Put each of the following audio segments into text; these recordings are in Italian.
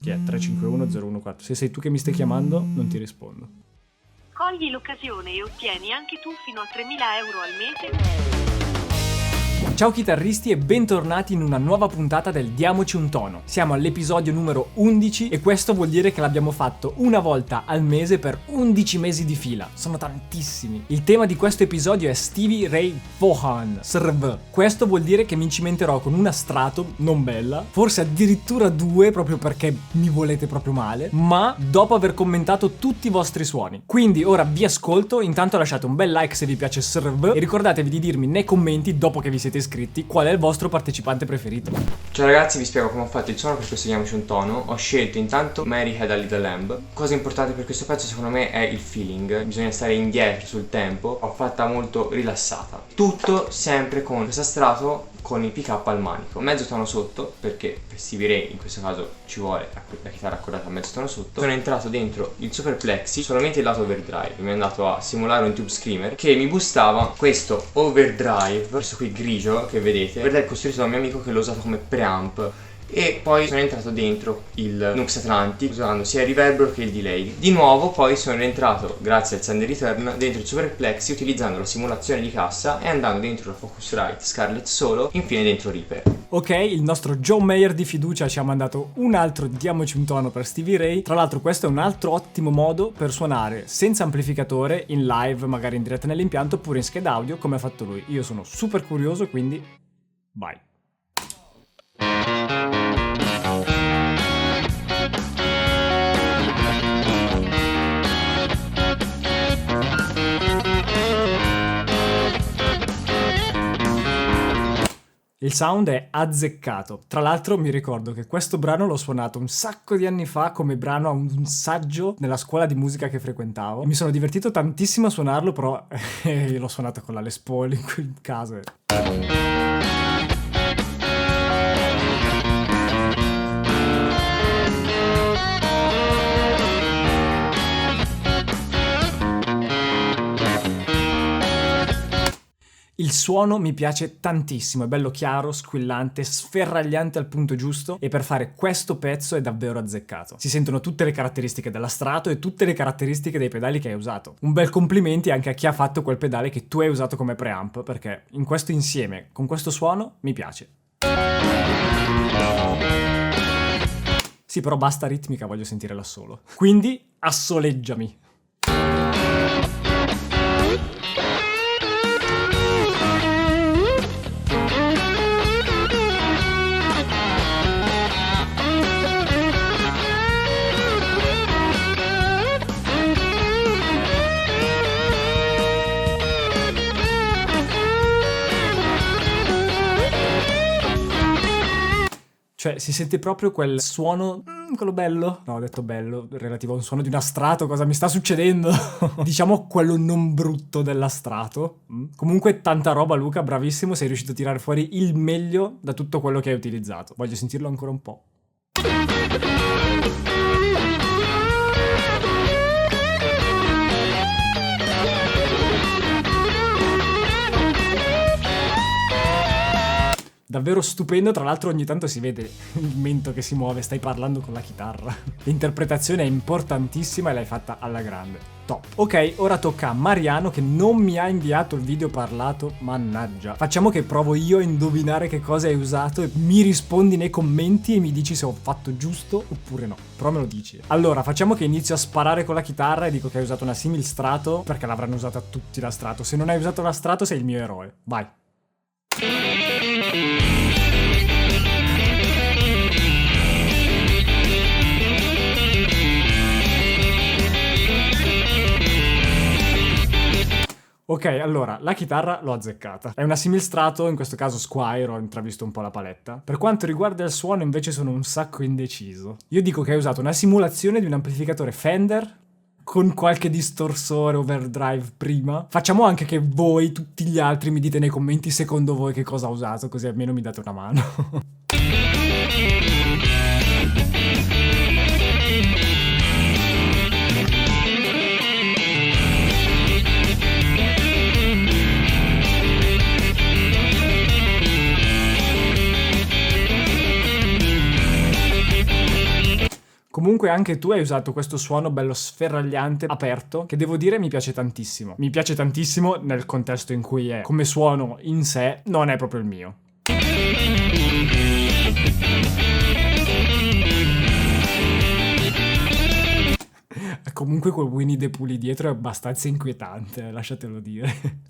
Chi è? 351-014. Se sei tu che mi stai chiamando, non ti rispondo. Cogli l'occasione e ottieni anche tu fino a 3.000 euro al mese. Ciao chitarristi e bentornati in una nuova puntata del Diamoci un tono. Siamo all'episodio numero 11 e questo vuol dire che l'abbiamo fatto una volta al mese per 11 mesi di fila. Sono tantissimi. Il tema di questo episodio è Stevie Ray Vaughan, SRV. Questo vuol dire che mi cimenterò con una strato non bella, forse addirittura due proprio perché mi volete proprio male, ma dopo aver commentato tutti i vostri suoni. Quindi ora vi ascolto, intanto lasciate un bel like se vi piace SRV e ricordatevi di dirmi nei commenti, dopo che vi siete iscritti, qual è il vostro partecipante preferito. Ciao ragazzi, vi spiego come ho fatto il suono per questo Diamoci un tono. Ho scelto intanto Mary Had a Little Lamb. Cosa importante per questo pezzo secondo me è il feeling. Bisogna stare indietro sul tempo. Ho fatta molto rilassata. Tutto sempre con questo strato con il pick up al manico, mezzo tono sotto, perché per Stevie Ray in questo caso ci vuole la chitarra accordata a mezzo tono sotto. Sono entrato dentro il super plexi, solamente il lato overdrive. Mi è andato a simulare un tube screamer che mi boostava questo overdrive, questo qui grigio che vedete, overdrive costruito da un mio amico che l'ho usato come preamp. E poi sono entrato dentro il Nux Atlantic usando sia il riverbero che il delay. Di nuovo poi sono entrato, grazie al Send Return, dentro il Super Plexi utilizzando la simulazione di cassa e andando dentro la Focusrite Scarlett solo, infine dentro Reaper. Ok, il nostro John Mayer di fiducia ci ha mandato un altro Diamoci un tono per Stevie Ray. Tra l'altro questo è un altro ottimo modo per suonare senza amplificatore in live, magari in diretta nell'impianto oppure in scheda audio come ha fatto lui. Io sono super curioso, quindi vai. Il sound è azzeccato. Tra l'altro mi ricordo che questo brano l'ho suonato un sacco di anni fa come brano a un saggio nella scuola di musica che frequentavo. Mi sono divertito tantissimo a suonarlo, però l'ho suonato con la Les Paul in quel caso. Il suono mi piace tantissimo, è bello chiaro, squillante, sferragliante al punto giusto e per fare questo pezzo è davvero azzeccato. Si sentono tutte le caratteristiche della strato e tutte le caratteristiche dei pedali che hai usato. Un bel complimenti anche a chi ha fatto quel pedale che tu hai usato come preamp, perché in questo insieme, con questo suono, mi piace. Sì, però basta ritmica, voglio sentire l'assolo. Quindi, assoleggiami. Cioè, si sente proprio quel suono, quello bello. No, ho detto bello, relativo a un suono di una strato, cosa mi sta succedendo? Diciamo quello non brutto della strato. Comunque tanta roba Luca, bravissimo, sei riuscito a tirare fuori il meglio da tutto quello che hai utilizzato. Voglio sentirlo ancora un po'. Davvero stupendo, tra l'altro ogni tanto si vede il mento che si muove, stai parlando con la chitarra. L'interpretazione è importantissima e l'hai fatta alla grande. Top. Ok, ora tocca a Mariano che non mi ha inviato il video parlato, mannaggia. Facciamo che provo io a indovinare che cosa hai usato e mi rispondi nei commenti e mi dici se ho fatto giusto oppure no. Però me lo dici. Allora, facciamo che inizio a sparare con la chitarra e dico che hai usato una simil strato, perché l'avranno usata tutti la strato. Se non hai usato la strato sei il mio eroe. Vai. Ok, allora, la chitarra l'ho azzeccata. È una simil strato, in questo caso Squire, ho intravisto un po' la paletta. Per quanto riguarda il suono invece sono un sacco indeciso. Io dico che hai usato una simulazione di un amplificatore Fender con qualche distorsore overdrive prima. Facciamo anche che voi, tutti gli altri, mi dite nei commenti secondo voi che cosa ho usato, così almeno mi date una mano. Comunque anche tu hai usato questo suono bello sferragliante, aperto, che devo dire mi piace tantissimo. Mi piace tantissimo nel contesto in cui è. Come suono in sé non è proprio il mio. Comunque quel Winnie the Pooh lì dietro è abbastanza inquietante, lasciatelo dire.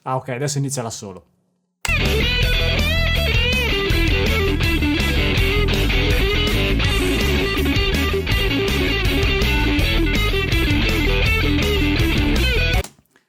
Ah, ok, adesso inizia da solo.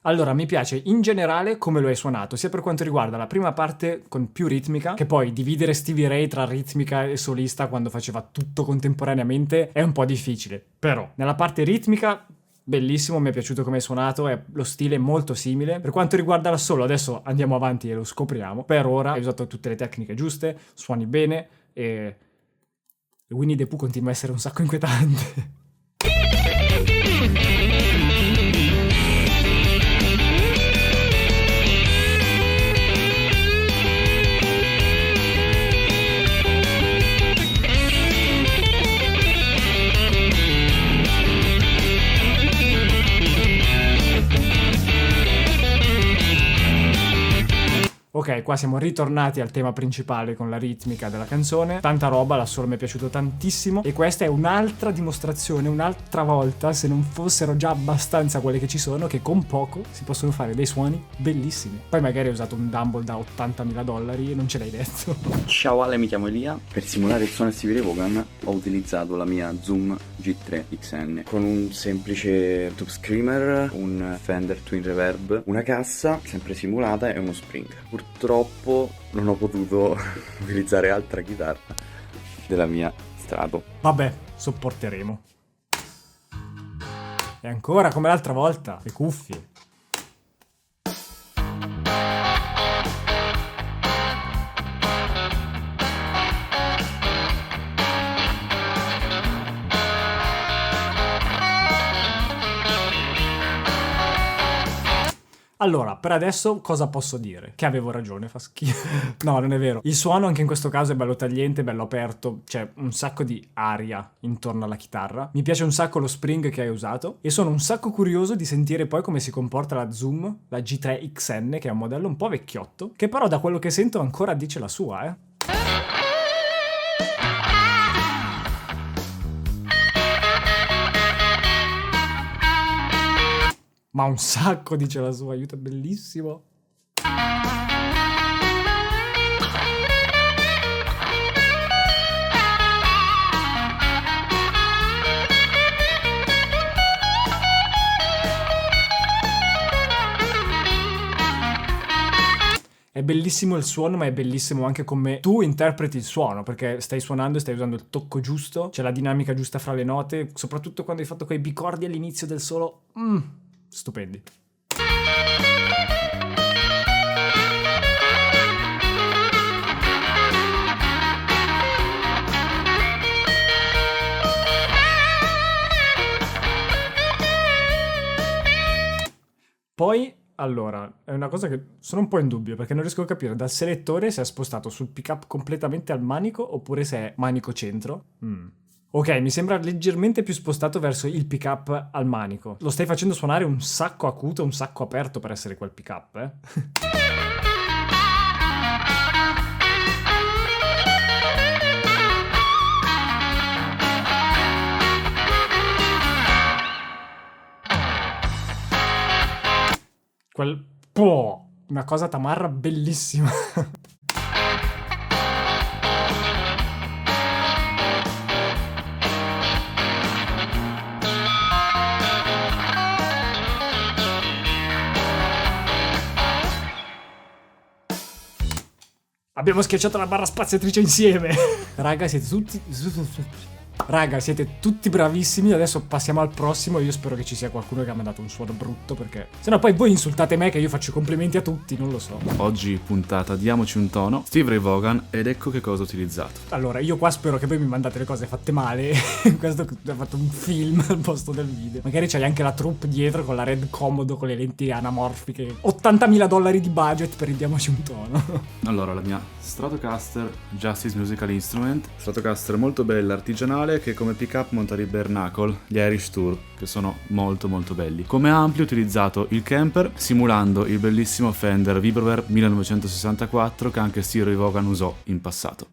Allora, mi piace in generale come lo hai suonato, sia per quanto riguarda la prima parte con più ritmica, che poi dividere Stevie Ray tra ritmica e solista quando faceva tutto contemporaneamente è un po' difficile. Però, nella parte ritmica, bellissimo, mi è piaciuto come hai suonato, è lo stile molto simile. Per quanto riguarda la solo, adesso andiamo avanti e lo scopriamo. Per ora hai usato tutte le tecniche giuste, suoni bene e Winnie the Pooh continua a essere un sacco inquietante. Ok, qua siamo ritornati al tema principale con la ritmica della canzone. Tanta roba, la solo mi è piaciuto tantissimo. E questa è un'altra dimostrazione, un'altra volta, se non fossero già abbastanza quelle che ci sono, che con poco si possono fare dei suoni bellissimi. Poi magari hai usato un Dumble da $80.000 e non ce l'hai detto. Ciao Ale, mi chiamo Elia. Per simulare il suono di Stevie Ray Vaughan ho utilizzato la mia Zoom G3 XN con un semplice tube screamer, un Fender Twin Reverb, una cassa sempre simulata e uno spring. Purtroppo non ho potuto utilizzare altra chitarra della mia Strato. Vabbè, sopporteremo. E ancora come l'altra volta, le cuffie. Allora, per adesso cosa posso dire? Che avevo ragione, fa schifo. No, non è vero. Il suono anche in questo caso è bello tagliente, bello aperto, c'è un sacco di aria intorno alla chitarra. Mi piace un sacco lo spring che hai usato e sono un sacco curioso di sentire poi come si comporta la Zoom, la G3 XN, che è un modello un po' vecchiotto, che però da quello che sento ancora dice la sua, eh. Ma un sacco dice la sua, aiuto, è bellissimo. È bellissimo il suono, ma è bellissimo anche come tu interpreti il suono, perché stai suonando e stai usando il tocco giusto, c'è la dinamica giusta fra le note, soprattutto quando hai fatto quei bicordi all'inizio del solo. Stupendi. Poi, allora, è una cosa che sono un po' in dubbio, perché non riesco a capire dal selettore se è spostato sul pick-up completamente al manico oppure se è manico centro. Ok, mi sembra leggermente più spostato verso il pick-up al manico. Lo stai facendo suonare un sacco acuto, un sacco aperto per essere quel pick-up, eh? Una cosa tamarra bellissima. Abbiamo schiacciato la barra spaziatrice insieme. Raga, siete tutti Raga, siete tutti bravissimi. Adesso passiamo al prossimo. Io spero che ci sia qualcuno che ha mandato un suono brutto, perché sennò poi voi insultate me che io faccio i complimenti a tutti, non lo so. Oggi puntata Diamoci un tono, Steve Ray Vaughan, ed ecco che cosa ho utilizzato. Allora, io qua spero che voi mi mandate le cose fatte male. Questo ha fatto un film al posto del video. Magari c'hai anche la troupe dietro con la Red comodo, con le lenti anamorfiche. $80.000 di budget per il Diamoci un tono. Allora, la mia Stratocaster Justice Musical Instrument, Stratocaster molto bella, artigianale, che come pick-up monta i Bare Knuckle, gli Irish Tour, che sono molto molto belli. Come ampli ho utilizzato il Kemper, simulando il bellissimo Fender Vibrover 1964 che anche Steve Ray Vaughan usò in passato.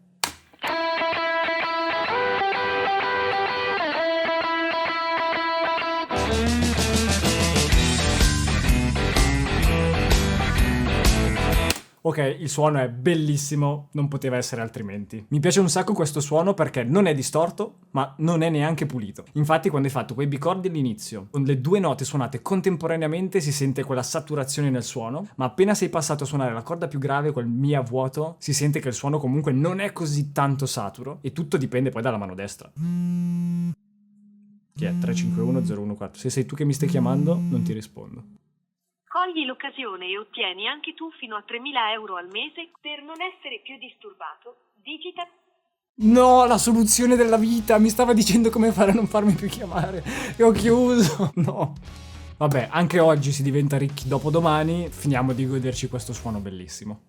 Ok, il suono è bellissimo, non poteva essere altrimenti. Mi piace un sacco questo suono perché non è distorto, ma non è neanche pulito. Infatti quando hai fatto quei bicordi all'inizio, con le due note suonate contemporaneamente si sente quella saturazione nel suono, ma appena sei passato a suonare la corda più grave, quel mi a vuoto, si sente che il suono comunque non è così tanto saturo, e tutto dipende poi dalla mano destra. Chi è? 351014. Se sei tu che mi stai chiamando, non ti rispondo. Cogli l'occasione e ottieni anche tu fino a 3.000 euro al mese per non essere più disturbato. Digita. No, la soluzione della vita! Mi stava dicendo come fare a non farmi più chiamare e ho chiuso. No. Vabbè, anche oggi si diventa ricchi dopo domani. Finiamo di goderci questo suono bellissimo.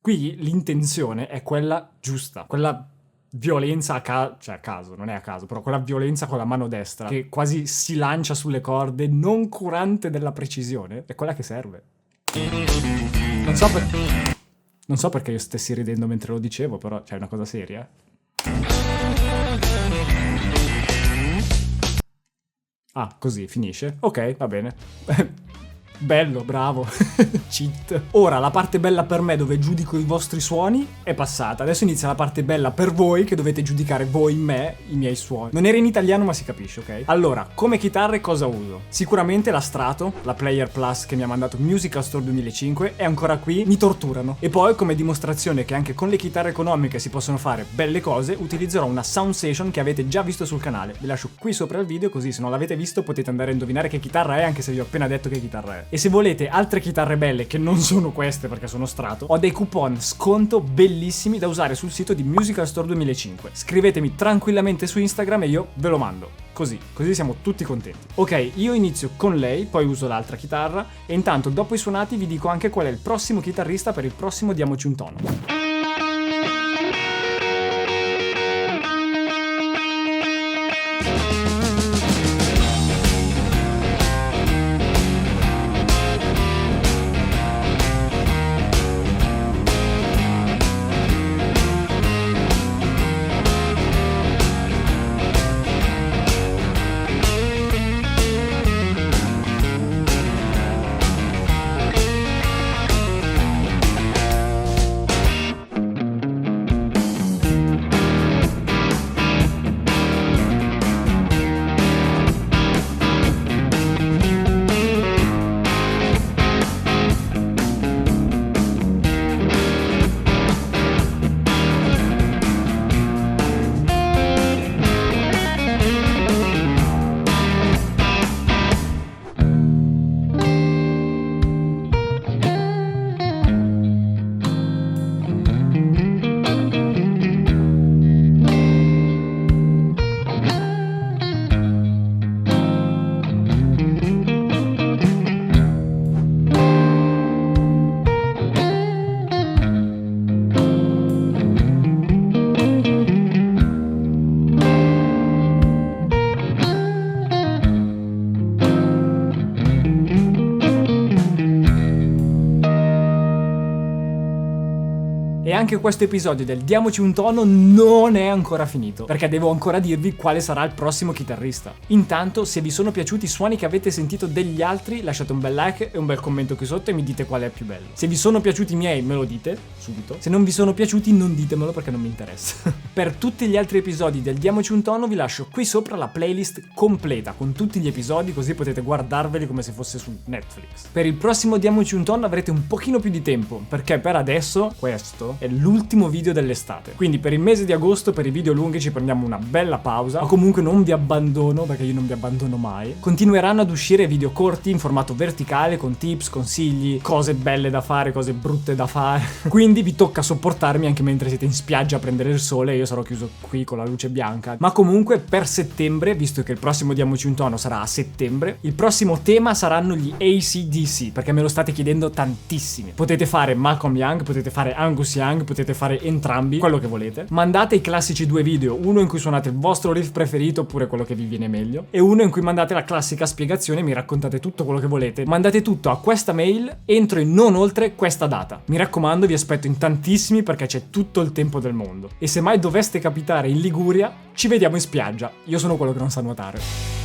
Qui l'intenzione è quella giusta, quella violenza a caso, non è a caso, però quella violenza con la mano destra che quasi si lancia sulle corde, non curante della precisione, è quella che serve. Non so perché io stessi ridendo mentre lo dicevo, però c'è una cosa seria. Ah, così finisce? Ok, va bene. Bello, bravo. Cheat. Ora la parte bella per me dove giudico i vostri suoni è passata. Adesso inizia la parte bella per voi che dovete giudicare voi me, i miei suoni. Non era in italiano ma si capisce, ok? Allora, come chitarre cosa uso? Sicuramente la Strato, la Player Plus che mi ha mandato Musical Store 2005 è ancora qui, mi torturano. E poi come dimostrazione che anche con le chitarre economiche si possono fare belle cose, utilizzerò una Sound Station che avete già visto sul canale. Vi lascio qui sopra il video così se non l'avete visto potete andare a indovinare che chitarra è, anche se vi ho appena detto che chitarra è. E se volete altre chitarre belle che non sono queste perché sono Strato, ho dei coupon sconto bellissimi da usare sul sito di Musical Store 2005. Scrivetemi tranquillamente su Instagram e io ve lo mando. Così siamo tutti contenti. Ok, io inizio con lei, poi uso l'altra chitarra e intanto dopo i suonati vi dico anche qual è il prossimo chitarrista per il prossimo Diamoci un tono. E anche questo episodio del Diamoci un tono non è ancora finito, perché devo ancora dirvi quale sarà il prossimo chitarrista. Intanto, se vi sono piaciuti i suoni che avete sentito degli altri, lasciate un bel like e un bel commento qui sotto e mi dite qual è più bello. Se vi sono piaciuti i miei, me lo dite subito. Se non vi sono piaciuti, non ditemelo perché non mi interessa. Per tutti gli altri episodi del Diamoci un tono vi lascio qui sopra la playlist completa con tutti gli episodi, così potete guardarveli come se fosse su Netflix. Per il prossimo Diamoci un tono avrete un pochino più di tempo, perché per adesso questo è l'ultimo video dell'estate. Quindi per il mese di agosto, per i video lunghi, ci prendiamo una bella pausa, ma comunque non vi abbandono, perché io non vi abbandono mai. Continueranno ad uscire video corti in formato verticale con tips, consigli, cose belle da fare, cose brutte da fare. Quindi vi tocca sopportarmi anche mentre siete in spiaggia a prendere il sole e io sarò chiuso qui con la luce bianca. Ma comunque per settembre, visto che il prossimo Diamoci un tono sarà a settembre, il prossimo tema saranno gli AC/DC, perché me lo state chiedendo tantissimi. Potete fare Malcolm Young, potete fare Angus Young, potete fare entrambi, quello che volete. Mandate i classici 2 video, uno in cui suonate il vostro riff preferito oppure quello che vi viene meglio, e uno in cui mandate la classica spiegazione e mi raccontate tutto quello che volete. Mandate tutto a questa mail entro e non oltre questa data. Mi raccomando, vi aspetto in tantissimi perché c'è tutto il tempo del mondo. E se mai doveste capitare in Liguria, ci vediamo in spiaggia. Io sono quello che non sa nuotare.